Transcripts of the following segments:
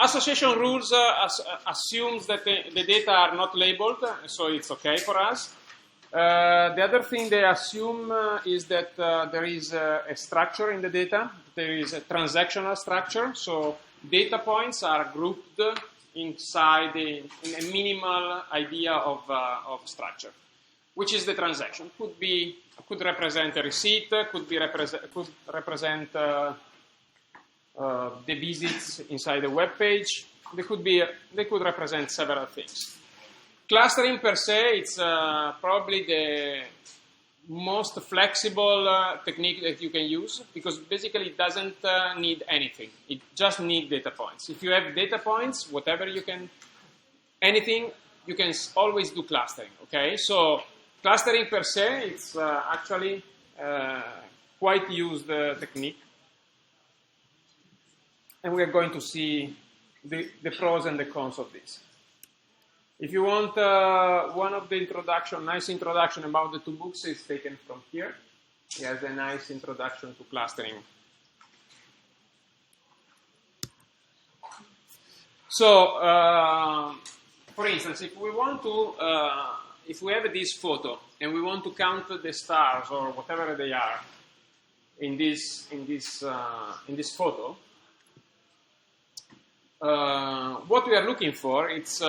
Association rules assumes that the data are not labeled, so it's okay for us. The other thing they assume is that there is a structure in the data. There is a transactional structure, so data points are grouped inside in a minimal idea of structure, which is the transaction. Could represent a receipt, could represent the visits inside the web page. They could represent several things. Clustering per se, it's probably the most flexible technique that you can use, because basically it doesn't need anything. It just needs data points. If you have data points, anything, you can always do clustering, okay? So clustering per se, it's actually quite used technique. And we are going to see the pros and the cons of this. If you want one of the nice introduction about the two books is taken from here. He has a nice introduction to clustering. So, for instance, if we want to, if we have this photo and we want to count the stars or whatever they are in this photo, what we are looking for, it's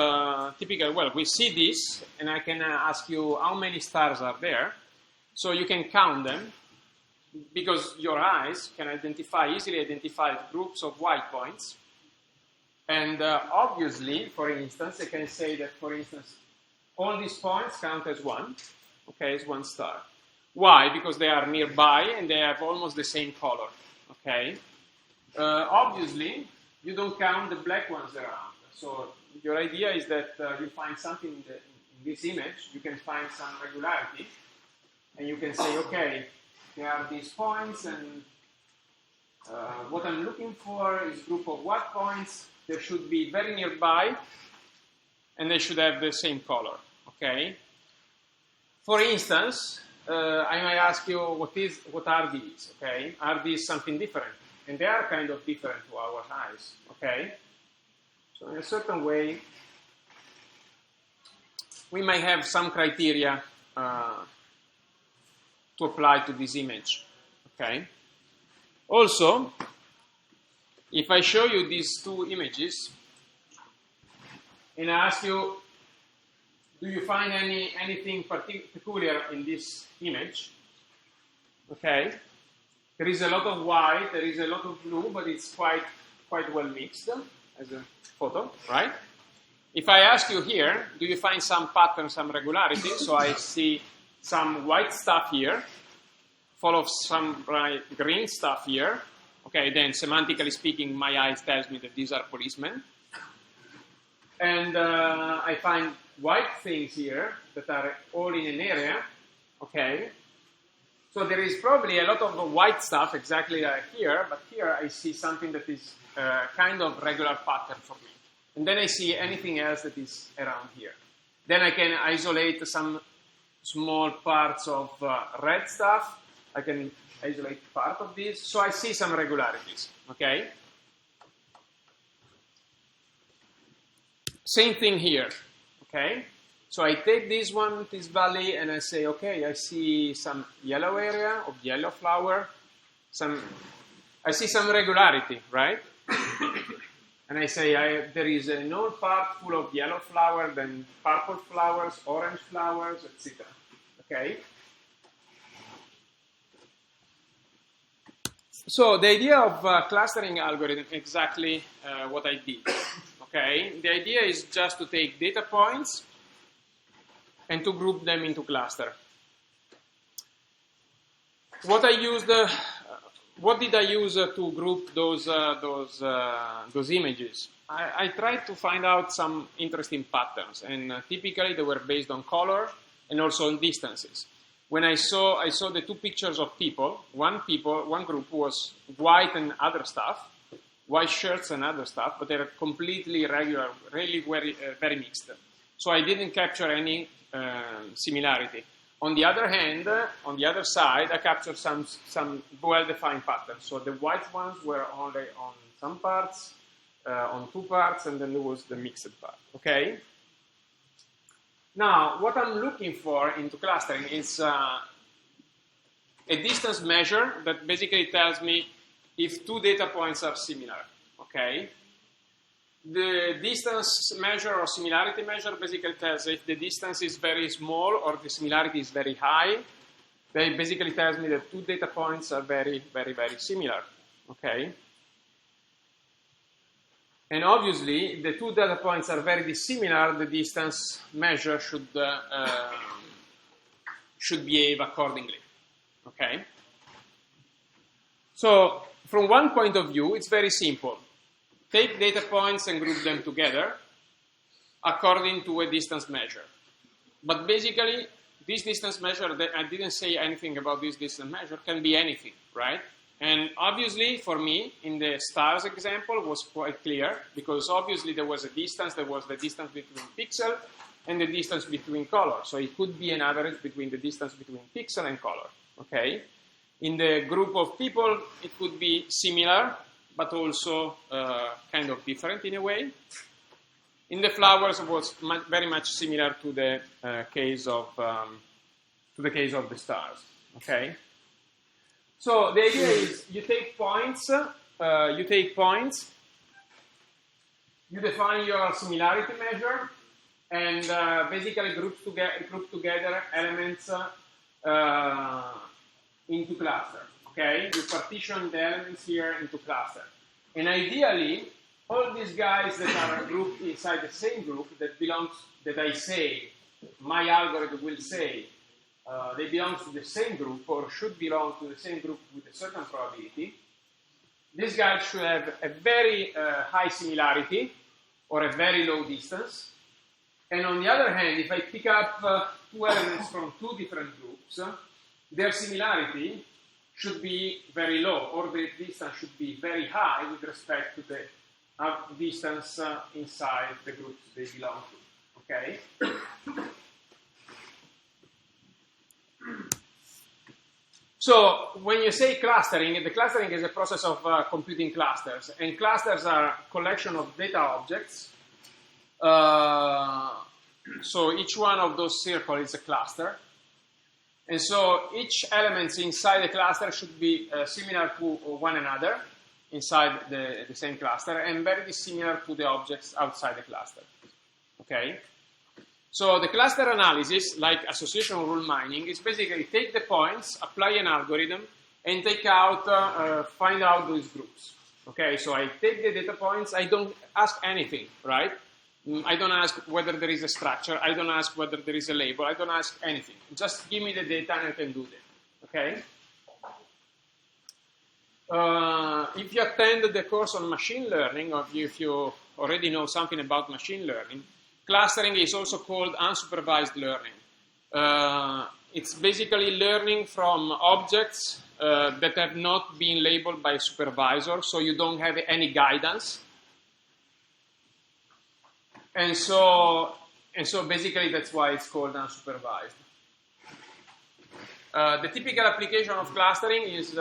typical. Well, we see this, and I can ask you how many stars are there, so you can count them, because your eyes can easily identify groups of white points. And obviously, for instance, I can say that, for instance, all these points count as one, okay, as one star. Why? Because they are nearby and they have almost the same color, okay? Obviously, you don't count the black ones around. So your idea is that you find something in this image, you can find some regularity, and you can say, okay, there are these points, and what I'm looking for is a group of white points. They should be very nearby, and they should have the same color, okay? For instance, I might ask you, what are these, okay? Are these something different? And they are kind of different to our eyes, okay? So in a certain way, we may have some criteria to apply to this image, okay? Also, if I show you these two images, and I ask you, do you find anything peculiar in this image? Okay? There is a lot of white, there is a lot of blue, but it's quite well mixed as a photo, right? If I ask you here, do you find some pattern, some regularity? So I see some white stuff here, follow some green stuff here. Okay, then semantically speaking, my eyes tells me that these are policemen. And I find white things here that are all in an area, okay? So there is probably a lot of white stuff exactly like here, but here I see something that is kind of regular pattern for me. And then I see anything else that is around here. Then I can isolate some small parts of red stuff. I can isolate part of this. So I see some regularities, okay? Same thing here, okay? So I take this one, this valley, and I say, okay, I see some yellow area of yellow flower. I see some regularity, right? And I say there is an old part full of yellow flower, then purple flowers, orange flowers, etc. Okay? So the idea of clustering algorithm is exactly what I did. Okay? The idea is just to take data points and to group them into cluster. What did I use to group those images? I tried to find out some interesting patterns, and typically they were based on color and also on distances. When I saw the two pictures of people, one group was white and other stuff, white shirts and other stuff, but they're completely irregular, really very mixed. So I didn't capture any similarity. On the other hand, on the other side, I captured some well-defined patterns. So the white ones were only on some parts, on two parts, and then there was the mixed part. Okay. Now, what I'm looking for into clustering is a distance measure that basically tells me if two data points are similar. Okay. The distance measure or similarity measure basically tells if the distance is very small or the similarity is very high. They basically tells me that two data points are very, very, very similar. Okay. And obviously, if the two data points are very dissimilar, the distance measure should behave accordingly. Okay. So, from one point of view, it's very simple. Take data points and group them together according to a distance measure. But basically, this distance measure, I didn't say anything about this distance measure, can be anything, right? And obviously, for me, in the stars example, was quite clear, because obviously there was a distance, there was the distance between pixel and the distance between color. So it could be an average between the distance between pixel and color, okay? In the group of people, it could be similar, but also kind of different in a way. In the flowers, it was very much similar to the case of the stars. Okay. So the idea is you take points, you define your similarity measure, and basically group together elements into cluster. Okay, you partition the elements here into cluster, and ideally, all these guys that are grouped inside the same group that I say, my algorithm will say, they belong to the same group or should belong to the same group with a certain probability. These guys should have a very high similarity or a very low distance. And on the other hand, if I pick up two elements from two different groups, their similarity should be very low, or the distance should be very high with respect to the distance inside the groups they belong to. Okay? So when you say clustering, the clustering is a process of computing clusters, and clusters are a collection of data objects. So each one of those circles is a cluster, and so each element inside the cluster should be similar to one another inside the same cluster, and very dissimilar to the objects outside the cluster. Okay. So the cluster analysis, like association rule mining, is basically take the points, apply an algorithm, and find out those groups. Okay, so I take the data points, I don't ask anything, right? I don't ask whether there is a structure, I don't ask whether there is a label, I don't ask anything. Just give me the data and I can do that. Okay? If you attend the course on machine learning, or if you already know something about machine learning, clustering is also called unsupervised learning. It's basically learning from objects that have not been labeled by a supervisor, so you don't have any guidance. And so basically that's why it's called unsupervised. The typical application of clustering is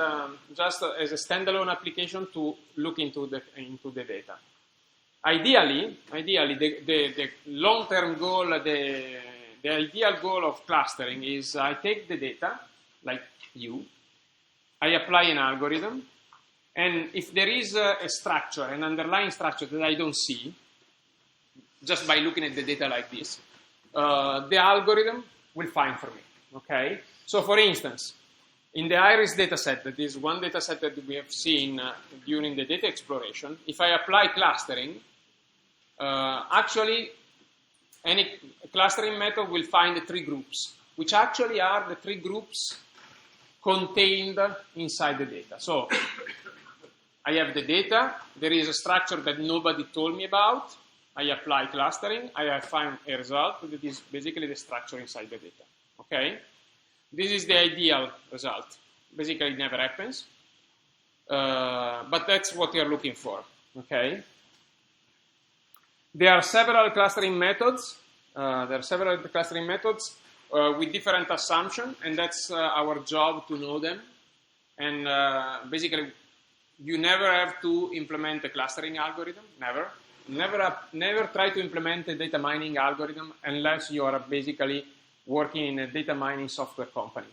just as a standalone application to look into the data. Ideally, the long-term goal, the ideal goal of clustering is I take the data, like I apply an algorithm, and if there is a structure, an underlying structure that I don't see, just by looking at the data like this, the algorithm will find for me. Okay? So, for instance, in the iris dataset, that is one dataset that we have seen during the data exploration, if I apply clustering, actually, any clustering method will find the three groups, which actually are the three groups contained inside the data. So, I have the data, there is a structure that nobody told me about, I apply clustering, I find a result that is basically the structure inside the data. Okay? This is the ideal result. Basically, it never happens, but that's what we are looking for. Okay? There are several clustering methods. With different assumptions, and that's our job to know them. And basically, you never have to implement a clustering algorithm, never. Never try to implement a data mining algorithm unless you are basically working in a data mining software company.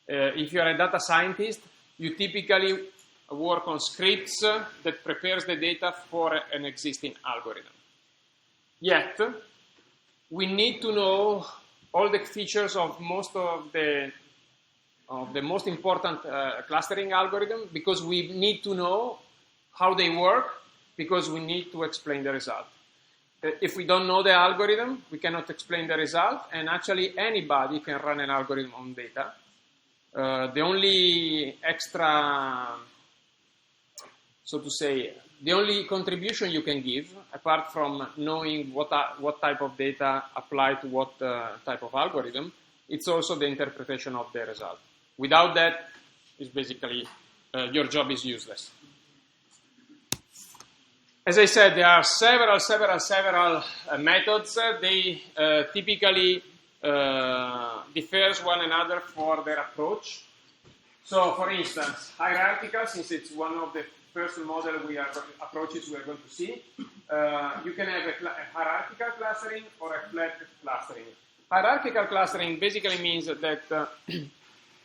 If you are a data scientist, you typically work on scripts that prepares the data for an existing algorithm. Yet, we need to know all the features of most of the most important clustering algorithm, because we need to know how they work, because we need to explain the result. If we don't know the algorithm, we cannot explain the result, and actually anybody can run an algorithm on data. The only extra, so to say, the only contribution you can give, apart from knowing what type of data apply to what type of algorithm, it's also the interpretation of the result. Without that, it's basically your job is useless. As I said, there are several methods. They typically differs one another for their approach. So, for instance, hierarchical, since it's one of the first approaches we are going to see, you can have a hierarchical clustering or a flat clustering. Hierarchical clustering basically means that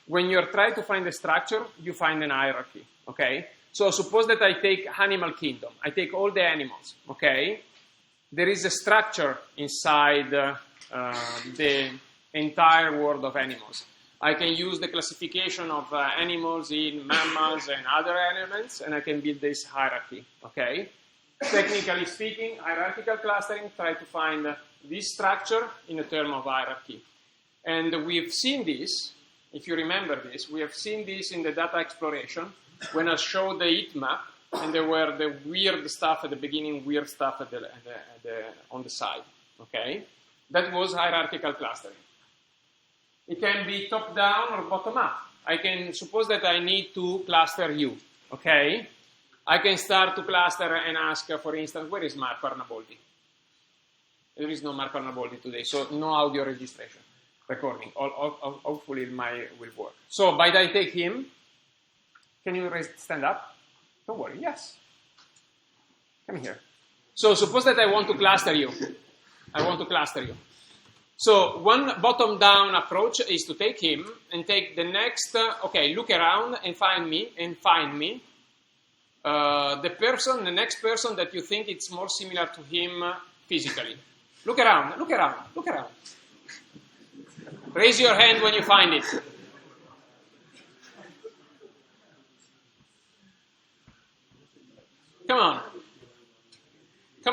when you're trying to find a structure, you find an hierarchy, okay? So suppose that I take animal kingdom. I take all the animals, okay? There is a structure inside the entire world of animals. I can use the classification of animals in mammals and other elements, and I can build this hierarchy, okay? Technically speaking, hierarchical clustering tries to find this structure in a term of hierarchy. And we've seen this, if you remember this, we have seen this in the data exploration when I showed the heat map, and there were the weird stuff at the beginning, weird stuff on the side, okay? That was hierarchical clustering. It can be top-down or bottom-up. I can suppose that I need to cluster you, okay? I can start to cluster and ask, for instance, where is Marco Arnaboldi? There is no Marco Arnaboldi today, so no audio registration, recording. Hopefully will work. So, by that I take him. Can you stand up? Don't worry, yes. Come here. So, suppose that I want to cluster you. So, one bottom-down approach is to take him and take the next, look around and find me, the next person that you think it's more similar to him physically. Look around. Raise your hand when you find it. Come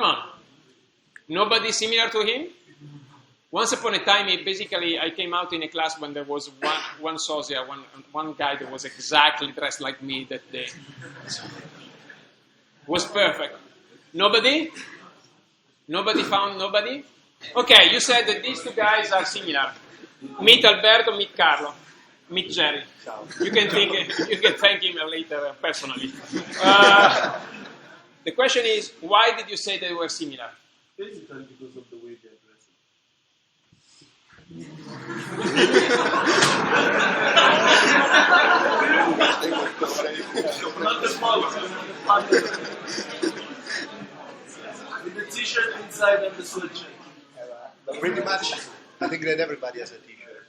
on. Nobody similar to him? Once upon a time, I came out in a class when there was one sosia, one guy that was exactly dressed like me that day. Was perfect. Nobody? Nobody found nobody? Okay, you said that these two guys are similar. Meet Alberto, meet Carlo, meet Jerry. You can thank him later personally. The question is, why did you say they were similar? Basically because of the way they address it. Not the small one, with the t-shirt inside and the sweatshirt. Pretty much, I think that everybody has a t-shirt,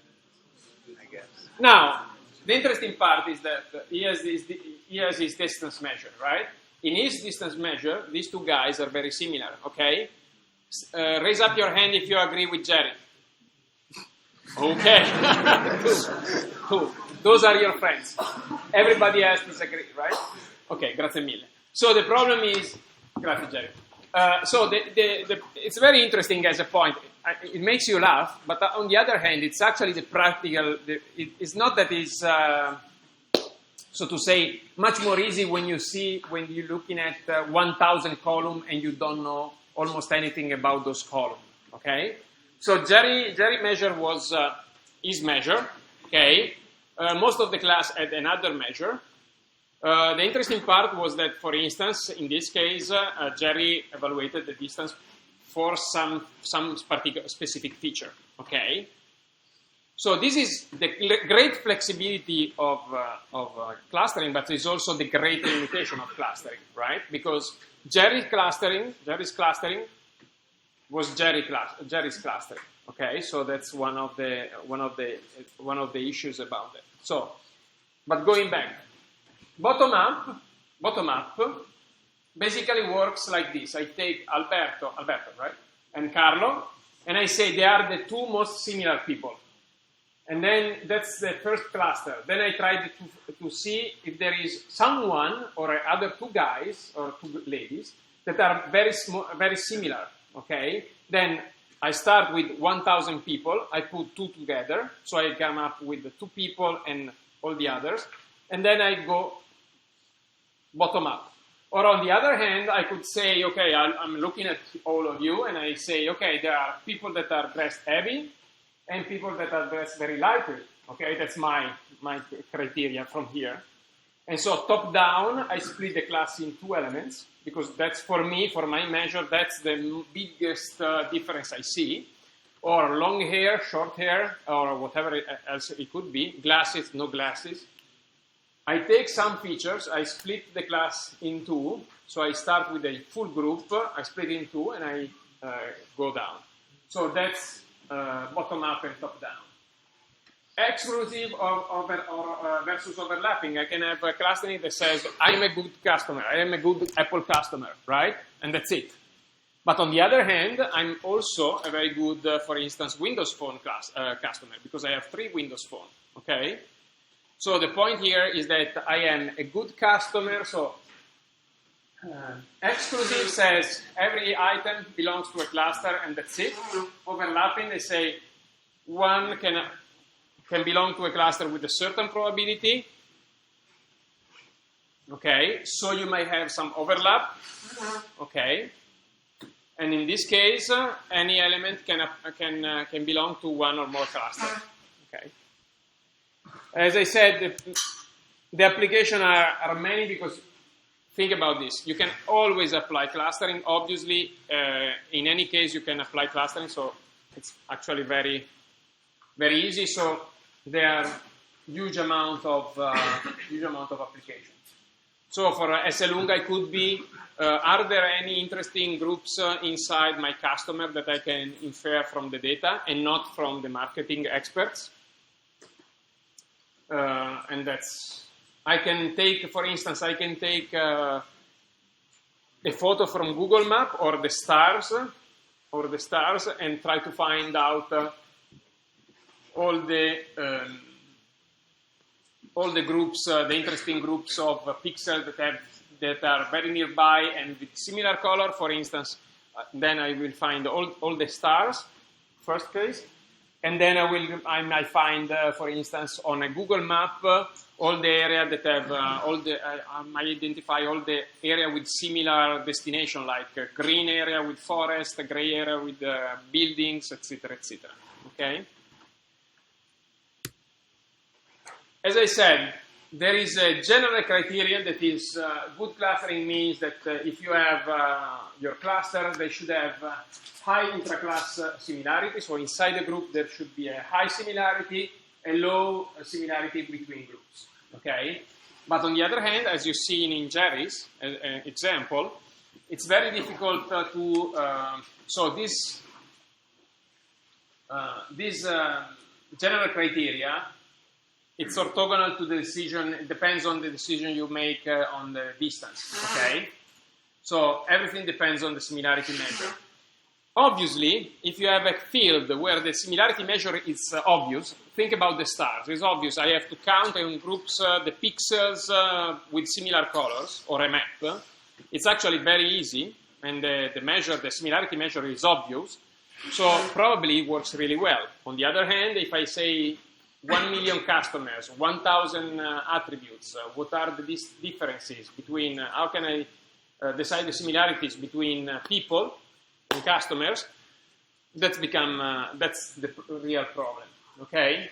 I guess. Now, the interesting part is that he has his distance measure, right? In his distance measure, these two guys are very similar, okay? Raise up your hand if you agree with Jerry. Okay. Cool. Those are your friends. Everybody else disagree, right? Okay, grazie mille. So the problem is, grazie Jerry. So it's very interesting as a point. It makes you laugh, but on the other hand, it's actually the practical. It's not that it's, so to say, much more easy when you're looking at 1,000 columns and you don't know almost anything about those columns. Okay. So Jerry measure was his measure. Okay. Most of the class had another measure. The interesting part was that, for instance, in this case, Jerry evaluated the distance for some particular specific feature. Okay. So this is the great flexibility of clustering, but it's also the great limitation of clustering, right? Because Jerry's clustering was Jerry's clustering. Okay, so that's one of the issues about it. So, but going back, bottom up basically works like this. I take Alberto, right, and Carlo, and I say they are the two most similar people. And then that's the first cluster. Then I try to see if there is someone or other two guys or two ladies that are very similar. Okay. Then I start with 1,000 people. I put two together, so I come up with the two people and all the others. And then I go bottom up. Or on the other hand, I could say, okay, I'm looking at all of you, and I say, okay, there are people that are dressed heavy and people that are dressed very lightly. Okay, that's my criteria from here. And so top down, I split the class in two elements, because that's for me, for my measure, that's the biggest difference I see. Or long hair, short hair, or whatever else it could be, glasses, no glasses. I take some features, I split the class in two, so I start with a full group, I split in two, and I go down. So that's bottom up and top down. Exclusive versus overlapping. I can have a clustering that says, I'm a good customer, I am a good Apple customer, right? And that's it. But on the other hand, I'm also a very good, for instance, Windows Phone customer, because I have 3 Windows Phone, okay? So the point here is that I am a good customer. So exclusive says every item belongs to a cluster and that's it. Overlapping, they say one can belong to a cluster with a certain probability. Okay, so you might have some overlap. Okay, and in this case, any element can belong to one or more clusters. Okay. As I said, the applications are many, because think about this. You can always apply clustering. Obviously, in any case, you can apply clustering. So it's actually very, very easy. So there are huge amount of applications. So for SLUNG, I could be, are there any interesting groups inside my customer that I can infer from the data and not from the marketing experts? And that's, I can take, for instance, a photo from Google Map or the stars, and try to find out all the groups, the interesting groups of pixels that are very nearby and with similar color. For instance, then I will find all the stars, first case. And then I might find, for instance, on a Google map, all the area that have, I might identify all the area with similar destination, like a green area with forest, a gray area with buildings, etc., etc. Okay? As I said, there is a general criteria that is good clustering means that if you have your cluster, they should have high intra-class similarity. So inside the group, there should be a high similarity, a low similarity between groups. Okay? But on the other hand, as you see in Jerry's example, it's very difficult so this general criteria, it's orthogonal to the decision. It depends on the decision you make on the distance. Okay, so everything depends on the similarity measure. Obviously, if you have a field where the similarity measure is obvious, think about the stars. It's obvious. I have to count in groups the pixels with similar colors or a map. It's actually very easy, and the similarity measure is obvious. So probably it works really well. On the other hand, if I say 1 million customers, 1,000 attributes, what are the differences between, how can I decide the similarities between people and customers? That's the real problem, okay?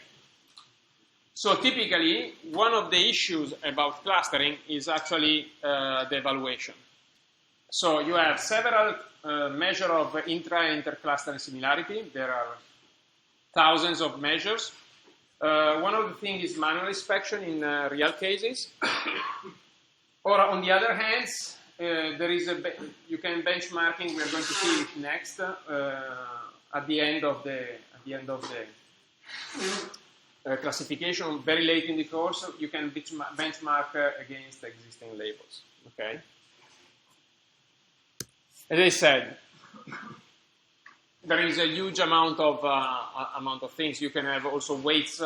So typically, one of the issues about clustering is actually the evaluation. So you have several measures of inter-cluster similarity. There are thousands of measures. One of the things is manual inspection in real cases. Or on the other hand, there is you can benchmarking. We are going to see it next at the end of the classification. Very late in the course, you can benchmark against existing labels. Okay. As I said, there is a huge amount of things. You can have also weights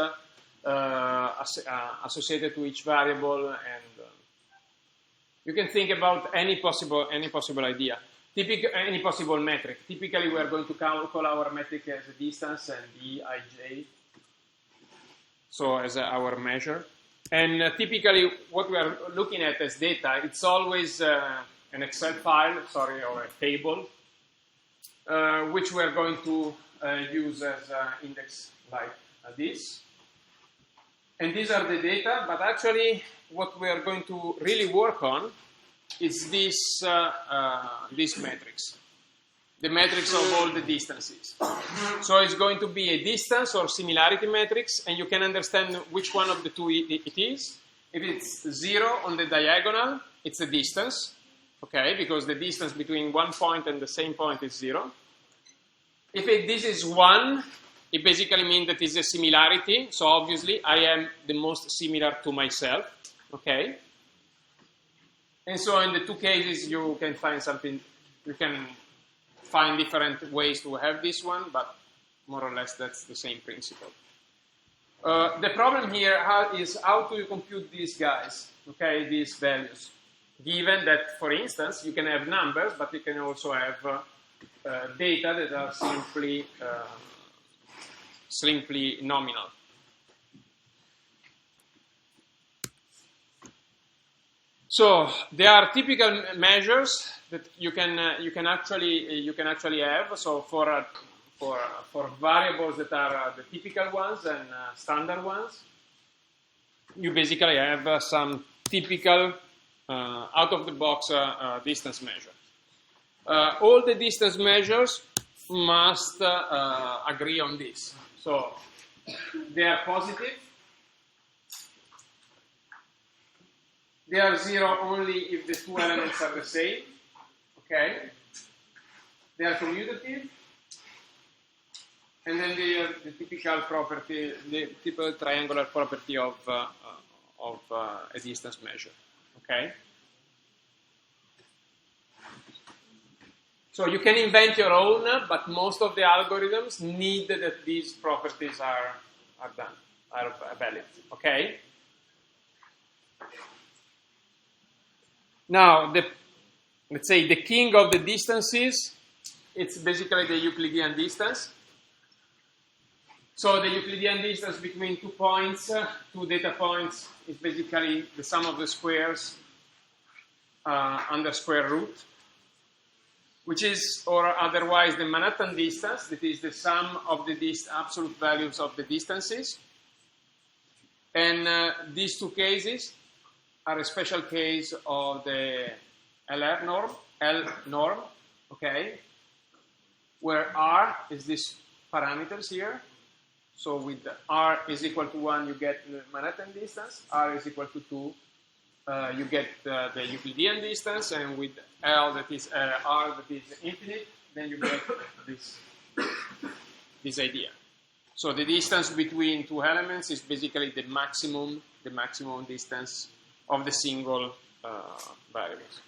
associated to each variable, and you can think about any possible idea, any possible metric. Typically, we are going to call our metric as a distance and Dij, so as our measure. And typically, what we are looking at as data, it's always an Excel file, or a table, which we are going to use as index like this. And these are the data, but actually what we are going to really work on is this matrix, the matrix of all the distances. So it's going to be a distance or similarity matrix, and you can understand which one of the two it is. If it's 0 on the diagonal, it's a distance, okay, because the distance between one point and the same point is 0. If this is 1, it basically means that it's a similarity. So obviously, I am the most similar to myself. Okay. And so in the two cases, you can find something. You can find different ways to have this one, but more or less that's the same principle. The problem here is how do you compute these guys? Okay, these values. Given that, for instance, you can have numbers, but you can also have data that are simply nominal. So there are typical measures that you can actually have. So for variables that are the typical ones and standard ones, you basically have some typical out of the box distance measure. All the distance measures must agree on this. So they are positive. They are 0 only if the two elements are the same. Okay. They are commutative. And then they are the typical property, the typical triangular property of a distance measure. Okay. So you can invent your own, but most of the algorithms need that these properties are valid. Okay. Now, let's say the king of the distances, it's basically the Euclidean distance. So the Euclidean distance between 2 points, 2 data points, is basically the sum of the squares under square root, which is, or otherwise, the Manhattan distance, that is the sum of the absolute values of the distances. And these two cases are a special case of the L norm, okay, where R is this parameters here. So with R is equal to 1, you get the Manhattan distance. R is equal to 2, you get the Euclidean distance. And with L, that is R, that is infinite, then you get this idea. So the distance between two elements is basically the maximum distance of the single variables.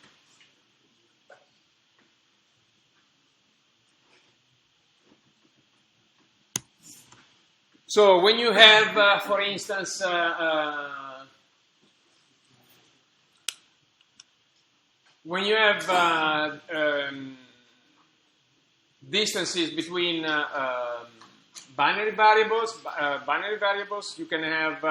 So when you have, for instance, when you have distances between binary variables, you can have.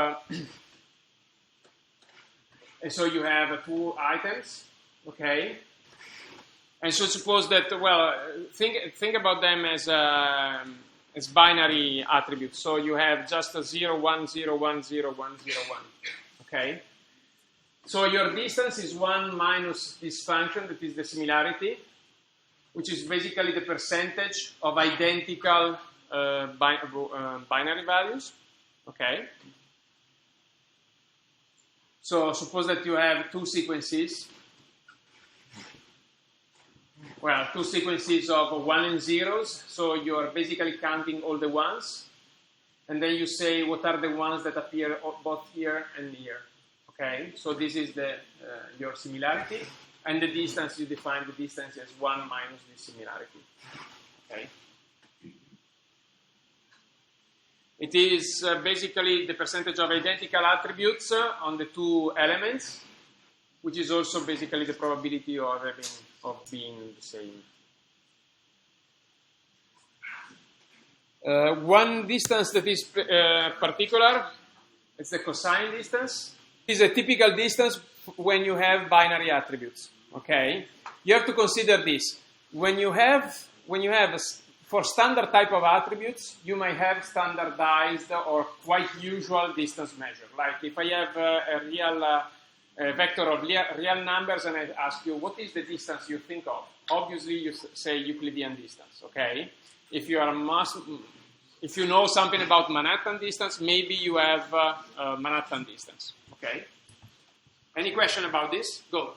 And so you have two items, okay? And so suppose that, well, think about them as binary attributes. So you have just a 0, 1, 0, 1, 0, 1, 0, 1, okay? So your distance is 1 minus this function, that is the similarity, which is basically the percentage of identical binary values. Okay? So suppose that you have two sequences. Well, two sequences of 1 and zeros, so you're basically counting all the ones, and then you say what are the ones that appear both here and here. Okay, so this is your similarity, and the distance, you define the distance as 1 minus the similarity. Okay. It is basically the percentage of identical attributes on the two elements, which is also basically the probability of being the same. One distance that is particular, it's the cosine distance. It's a typical distance when you have binary attributes. Okay, you have to consider this. When you have for standard type of attributes, you might have standardized or quite usual distance measure. Like if I have a real vector of real numbers and I ask you, what is the distance you think of? Obviously, you say Euclidean distance, okay? If you know something about Manhattan distance, maybe you have Manhattan distance, okay? Any question about this? Go.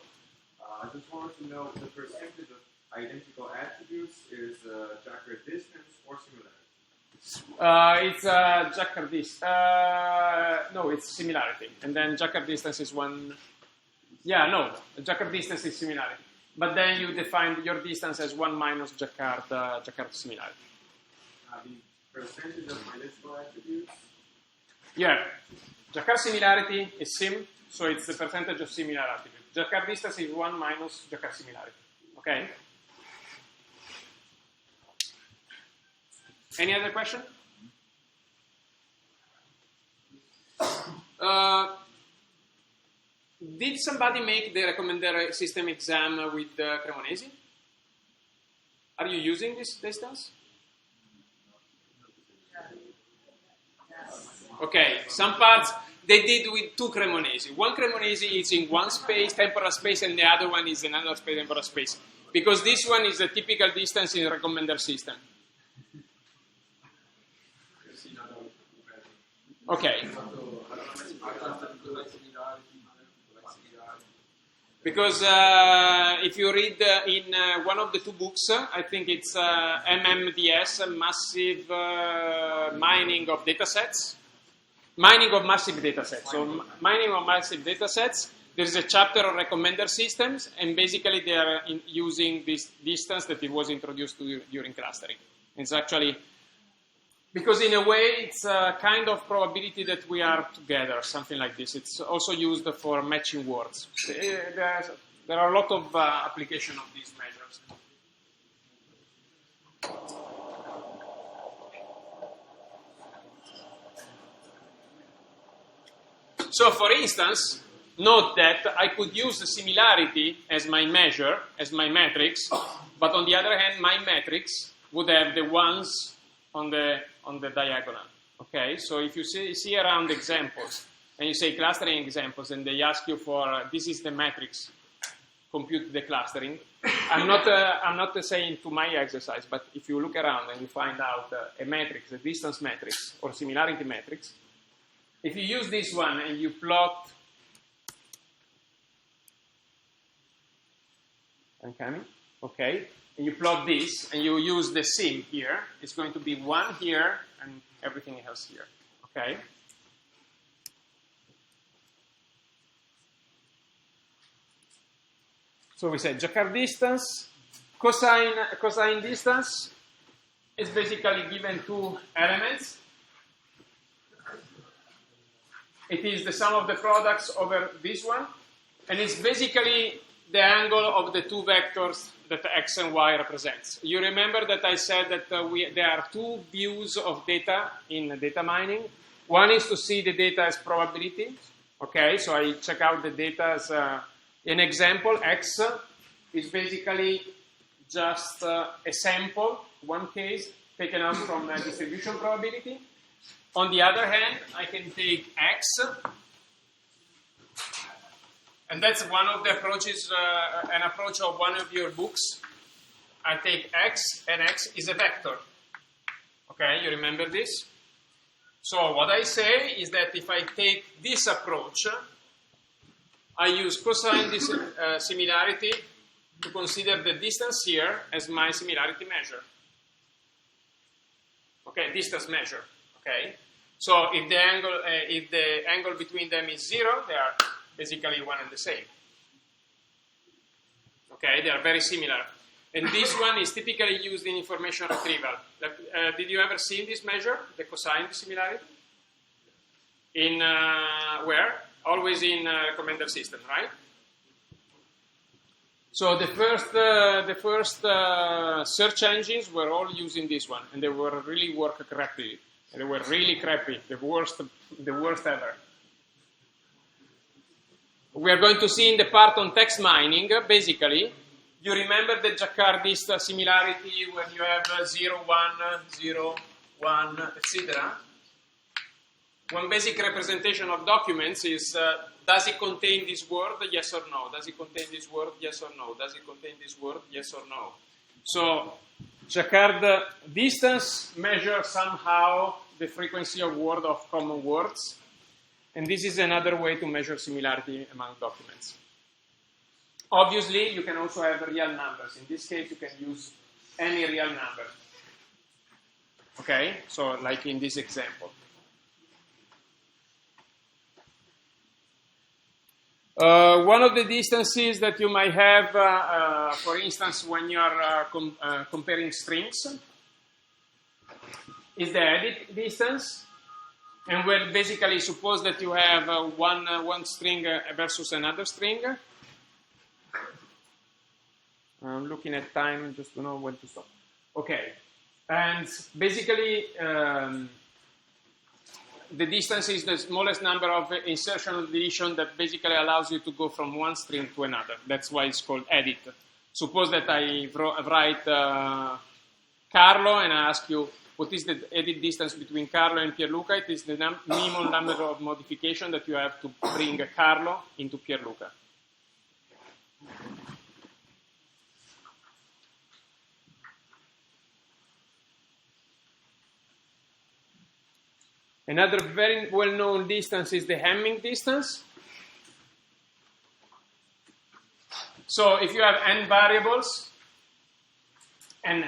I just wanted to know the percentage of identical attributes is Jaccard distance or similarity? It's Jaccard distance. No, it's similarity. And then Jaccard distance is one. Yeah, no, Jaccard distance is similarity. But then you define your distance as 1 minus Jaccard similarity. The percentage of identical attributes? Yeah, Jaccard similarity is sim, so it's the percentage of similar attributes. Jaccard distance is 1 minus Jaccard similarity. Okay? Any other question? Did somebody make the recommender system exam with Cremonesi? Are you using this distance? Okay, some parts they did with two Cremonesi. One Cremonesi is in one space, temporal space, and the other one is another space, temporal space. Because this one is a typical distance in the recommender system. Okay. Because if you read in one of the two books, I think it's MMDS, Massive Mining of Datasets. Mining of Massive Datasets. So mining of massive datasets, there is a chapter on recommender systems, and basically they are using this distance that it was introduced during clustering. It's actually, because in a way it's a kind of probability that we are together, something like this. It's also used for matching words. There are a lot of application of these measures. So for instance, note that I could use the similarity as my measure, as my matrix, but on the other hand, my matrix would have the ones on the diagonal. Okay, so if you see around examples and you say clustering examples, and they ask you for this is the matrix, compute the clustering. I'm not saying to my exercise, but if you look around and you find out a matrix, a distance matrix or similarity matrix, if you use this one and you plot, I'm coming, okay, and you plot this and you use the sim here, it's going to be 1 here and everything else here, okay? So we said Jaccard distance, cosine distance is basically given two elements. It is the sum of the products over this one, and it's basically the angle of the two vectors that x and y represents. You remember that I said that there are two views of data in data mining. One is to see the data as probability. Okay, so I check out the data as an example. X is basically just a sample, one case taken out from a distribution probability. On the other hand, I can take x, and that's one of the approaches, an approach of one of your books. I take x, and x is a vector. Okay, you remember this? So what I say is that if I take this approach, I use cosine similarity to consider the distance here as my similarity measure. Okay, distance measure. Okay, so if the angle between them is 0, they are basically one and the same. Okay, they are very similar. And this one is typically used in information retrieval. Did you ever see this measure, the cosine similarity? In where? Always in recommender system, right? So the first search engines were all using this one, and they were really work crappy. They were really crappy, the worst ever. We are going to see in the part on text mining, basically. You remember the Jacquardist similarity when you have 0, 1, 0, 1, etc.? One basic representation of documents is, does it contain this word, yes or no? Does it contain this word, yes or no? Does it contain this word, yes or no? So, Jacquard distance measures somehow the frequency of word of common words. And this is another way to measure similarity among documents. Obviously, you can also have real numbers. In this case, you can use any real number. Okay? So, like in this example. One of the distances that you might have, for instance, when you are comparing strings, is the edit distance. And well, basically, suppose that you have one string versus another string. I'm looking at time just to know when to stop. Okay. And basically, the distance is the smallest number of insertion or deletion that basically allows you to go from one string to another. That's why it's called edit. Suppose that I write Carlo and I ask you, what is the edit distance between Carlo and Pierluca? It is the minimum number of modification that you have to bring Carlo into Pierluca. Another very well-known distance is the Hamming distance. So if you have n variables, and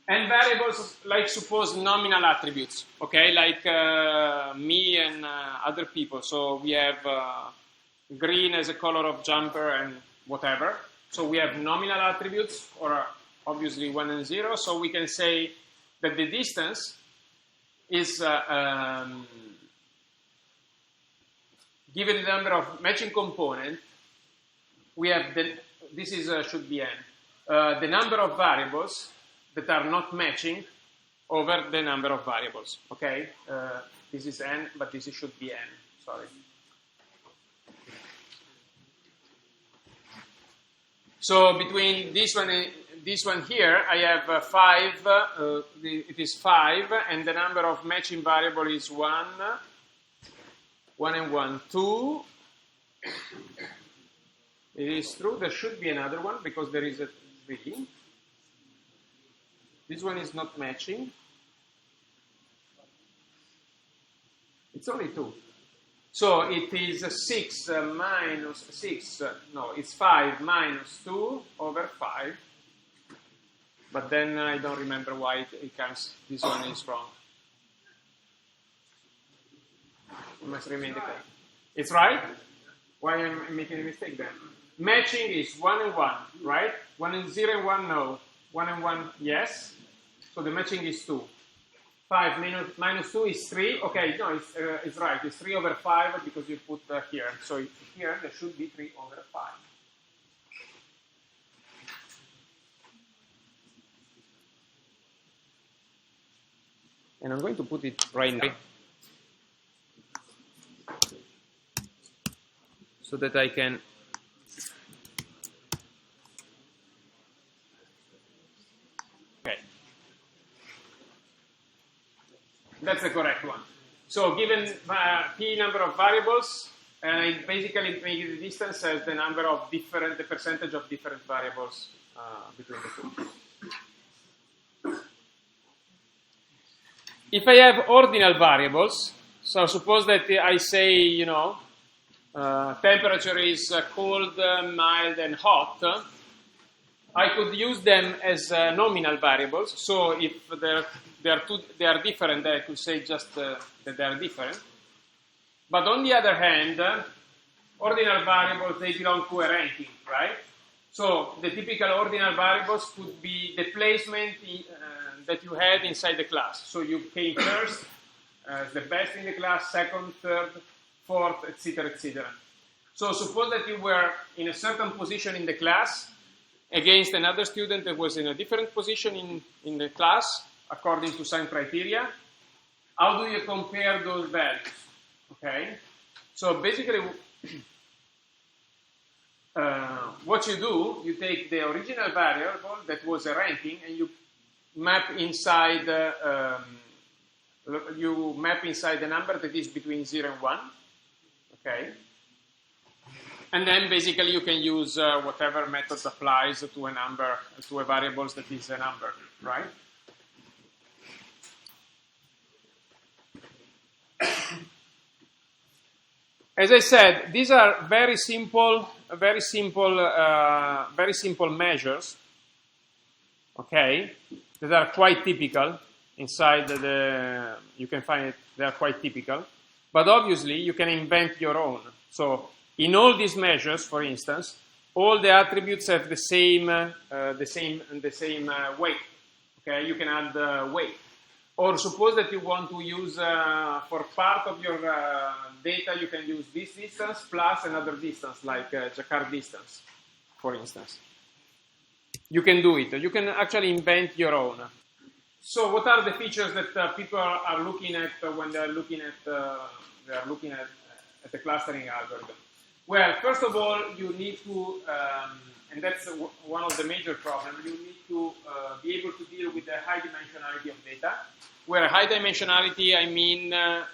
n variables, like suppose nominal attributes, okay, like me and other people. So we have green as a color of jumper and whatever. So we have nominal attributes, or obviously 1 and 0. So we can say that the distance is given the number of matching component, we have this is should be n, the number of variables that are not matching over the number of variables. Okay, this is n, but this should be n. Sorry. So between this one and this one here, I have 5, it is 5, and the number of matching variable is 1 and 1, 2. It is true, there should be another one, because there is a 3. This one is not matching. It's only 2. So it is 6 minus 6, no, it's 5 minus 2 over 5. But then I don't remember why it comes, this one is wrong. It must remain the case. It's right? Why am I making a mistake then? Matching is 1 and 1, right? 1 and 0 and 1, no. 1 and 1, yes. So the matching is 2. 5 minus 2 is 3. Okay, no, it's right. It's 3 over 5 because you put here. So here there should be 3 over 5. And I'm going to put it right now so that I can okay. That's the correct one. So given p number of variables, and I basically make the distance as the number of the percentage of different variables between the two. if I have ordinal variables, so suppose that I say, you know, temperature is cold, mild, and hot, I could use them as nominal variables. So if they are different, then I could say just that they are different. But on the other hand, ordinal variables, they belong to a ranking, right? So the typical ordinal variables could be the placement that you had inside the class. So you came first, the best in the class, second, third, fourth, etc., etc. So suppose that you were in a certain position in the class against another student that was in a different position in the class according to some criteria. How do you compare those values? Okay, so basically what you do, you take the original variable that was a ranking and you map inside the number that is between 0 and 1. Okay, and then basically you can use whatever method applies to a number, to a variable that is a number, right? As I said, these are very simple measures, okay, that are quite typical inside you can find it, they are quite typical, but obviously you can invent your own. So in all these measures, for instance, all the attributes have the same weight, okay, you can add weight. Or suppose that you want to use, for part of your data, you can use this distance plus another distance, like Jacquard distance, for instance. You can do it. You can actually invent your own. So what are the features that people are looking at when they are looking at the clustering algorithm? Well, first of all, you need to, and that's one of the major problems, you need to be able to deal with the high dimensionality of data. Where high dimensionality, I mean a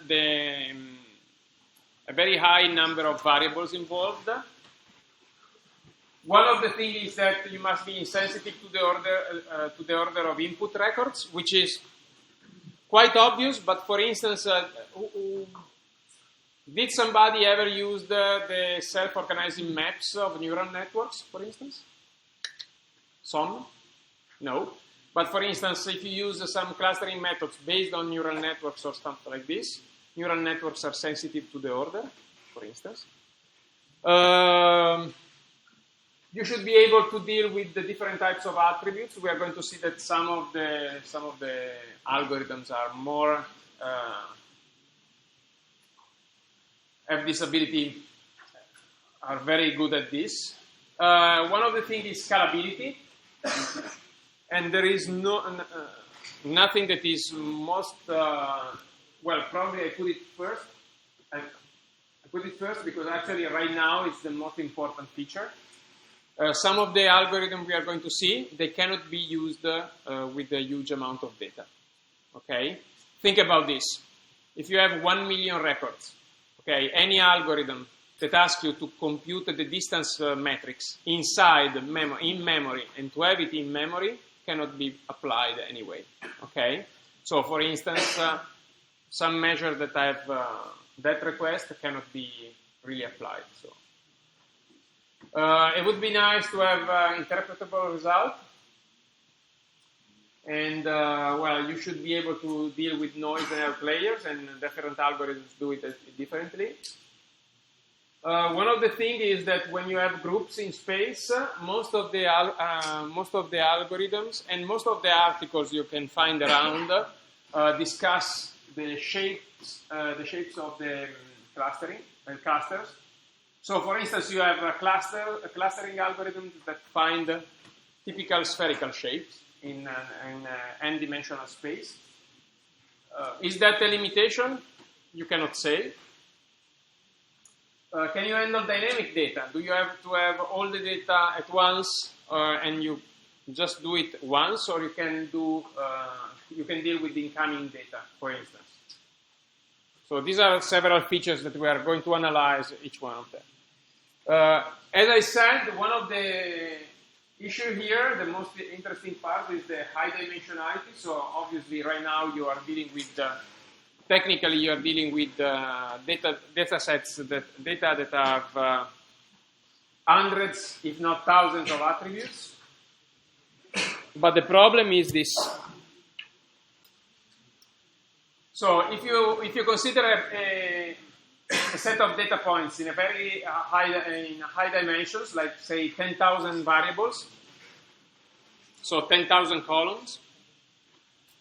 very high number of variables involved. One of the things is that you must be insensitive to the order of input records, which is quite obvious. But for instance, did somebody ever use the self-organizing maps of neural networks, for instance? Some? No. But for instance, if you use some clustering methods based on neural networks or stuff like this, neural networks are sensitive to the order, for instance. You should be able to deal with the different types of attributes. We are going to see that some of the algorithms are more have this ability, are very good at this. One of the things is scalability. And there is nothing that is most, well, probably I put it first. I put it first because actually right now it's the most important feature. Some of the algorithms we are going to see, they cannot be used with a huge amount of data. Okay? Think about this. If you have 1 million records, okay, any algorithm that asks you to compute the distance matrix inside in memory and to have it in memory cannot be applied anyway. Okay? So for instance, some measure that I have that request cannot be really applied. So it would be nice to have interpretable result. And well, you should be able to deal with noise and error layers, and different algorithms do it differently. One of the things is that when you have groups in space, most of the algorithms and most of the articles you can find around discuss the shapes of the clusters. So, for instance, you have a clustering algorithm that find typical spherical shapes in n-dimensional space. Is that a limitation? You cannot say. Can you handle dynamic data? Do you have to have all the data at once, and you just do it once, or you can deal with the incoming data, for instance? So these are several features that we are going to analyze each one of them. As I said, one of the issue here, the most interesting part is the high dimensionality. So obviously right now you are dealing with, technically you are dealing with data sets, data that have hundreds, if not thousands of attributes. But the problem is this. So if you consider a set of data points in a very high dimensions, like say 10,000 variables, so 10,000 columns,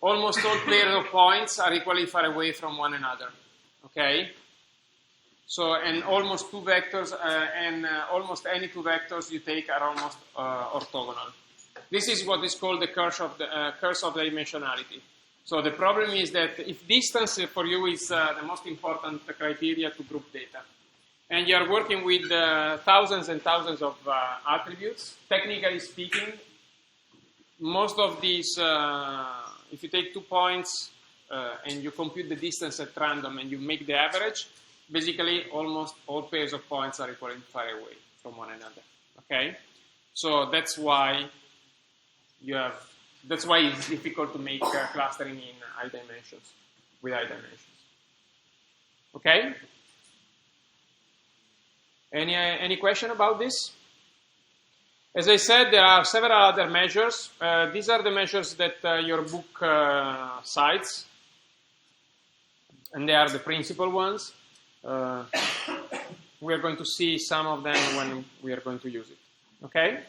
almost all pairs of points are equally far away from one another. Okay. So and almost two vectors and almost any two vectors you take are almost orthogonal. This is what is called the curse of dimensionality. So the problem is that if distance for you is the most important criteria to group data, and you are working with thousands and thousands of attributes, technically speaking, most of these, if you take 2 points and you compute the distance at random and you make the average, basically almost all pairs of points are equally far away from one another. Okay, so that's why it's difficult to make clustering in high dimensions, with high dimensions. Okay? Any question about this? As I said, there are several other measures. These are the measures that your book cites, and they are the principal ones. We are going to see some of them when we are going to use it. Okay?